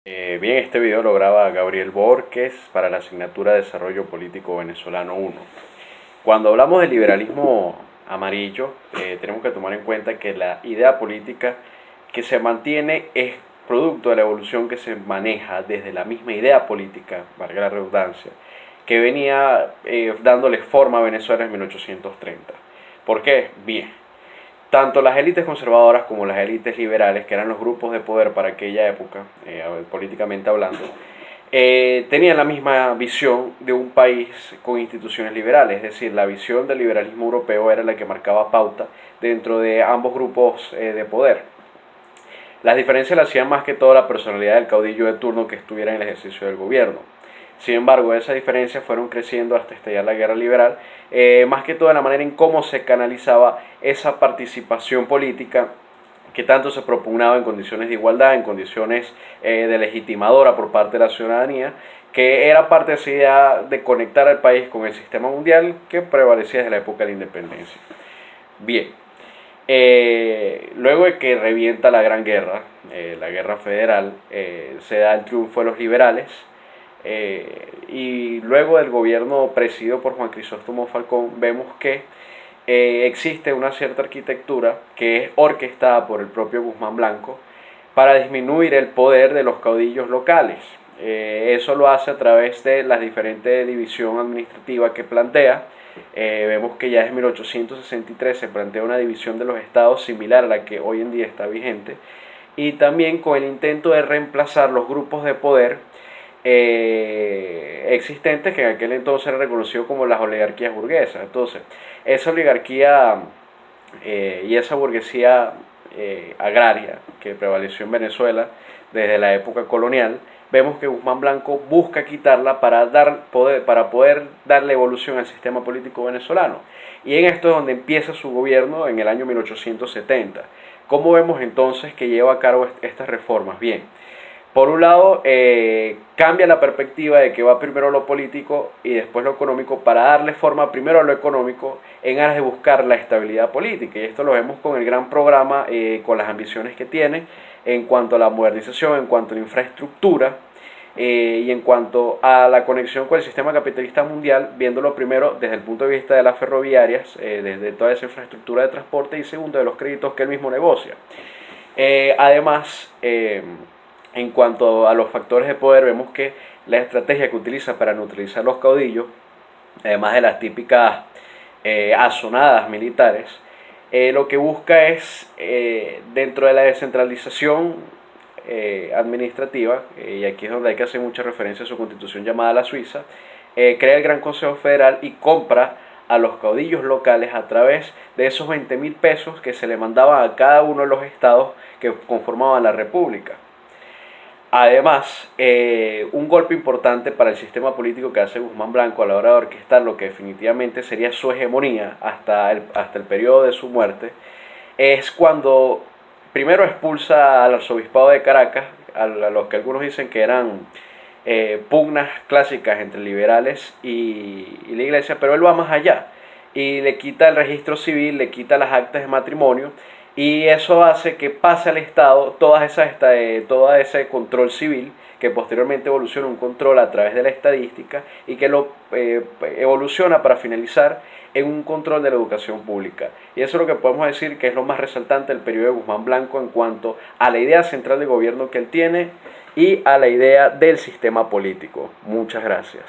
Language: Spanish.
Bien, este video lo graba Gabriel Borges para la asignatura de Desarrollo Político Venezolano 1. Cuando hablamos del liberalismo amarillo, tenemos que tomar en cuenta que la idea política que se mantiene es producto de la evolución que se maneja desde la misma idea política, valga la redundancia, que venía dándole forma a Venezuela en 1830. ¿Por qué? Bien, tanto las élites conservadoras como las élites liberales, que eran los grupos de poder para aquella época, políticamente hablando, tenían la misma visión de un país con instituciones liberales, es decir, la visión del liberalismo europeo era la que marcaba pauta dentro de ambos grupos de poder. Las diferencias las hacían más que todo la personalidad del caudillo de turno que estuviera en el ejercicio del gobierno. Sin embargo, esas diferencias fueron creciendo hasta estallar la guerra liberal, más que todo en la manera en cómo se canalizaba esa participación política que tanto se propugnaba en condiciones de igualdad, en condiciones de legitimadora por parte de la ciudadanía, que era parte de esa idea de conectar al país con el sistema mundial que prevalecía desde la época de la independencia. Bien, luego de que revienta la Gran Guerra, la Guerra Federal, se da el triunfo de los liberales, y luego del gobierno presidido por Juan Crisóstomo Falcón, vemos que existe una cierta arquitectura que es orquestada por el propio Guzmán Blanco para disminuir el poder de los caudillos locales. Eso lo hace a través de las diferentes divisiones administrativas que plantea. Vemos que ya desde 1863 se plantea una división de los estados similar a la que hoy en día está vigente, y también con el intento de reemplazar los grupos de poder existentes que en aquel entonces eran reconocidos como las oligarquías burguesas. Entonces, esa oligarquía y esa burguesía agraria que prevaleció en Venezuela desde la época colonial, vemos que Guzmán Blanco busca quitarla para poder darle evolución al sistema político venezolano. Y en esto es donde empieza su gobierno en el año 1870. ¿Cómo vemos entonces que lleva a cabo estas reformas? Bien, por un lado, cambia la perspectiva de que va primero lo político y después lo económico para darle forma primero a lo económico en aras de buscar la estabilidad política. Y esto lo vemos con el gran programa, con las ambiciones que tiene en cuanto a la modernización, en cuanto a la infraestructura y en cuanto a la conexión con el sistema capitalista mundial, viéndolo primero desde el punto de vista de las ferroviarias, desde toda esa infraestructura de transporte, y segundo de los créditos que él mismo negocia. Además, en cuanto a los factores de poder, vemos que la estrategia que utiliza para neutralizar los caudillos, además de las típicas azonadas militares, lo que busca es, dentro de la descentralización administrativa, y aquí es donde hay que hacer mucha referencia a su constitución llamada la Suiza, crea el Gran Consejo Federal y compra a los caudillos locales a través de esos 20.000 pesos que se le mandaban a cada uno de los estados que conformaban la república. Además, un golpe importante para el sistema político que hace Guzmán Blanco a la hora de orquestar lo que definitivamente sería su hegemonía hasta el periodo de su muerte, es cuando primero expulsa al arzobispado de Caracas, a los que algunos dicen que eran pugnas clásicas entre liberales y la iglesia, pero él va más allá y le quita el registro civil, le quita las actas de matrimonio, y eso hace que pase al Estado todo ese control civil, que posteriormente evoluciona un control a través de la estadística y que lo evoluciona para finalizar en un control de la educación pública. Y eso es lo que podemos decir que es lo más resaltante del periodo de Guzmán Blanco en cuanto a la idea central de gobierno que él tiene y a la idea del sistema político. Muchas gracias.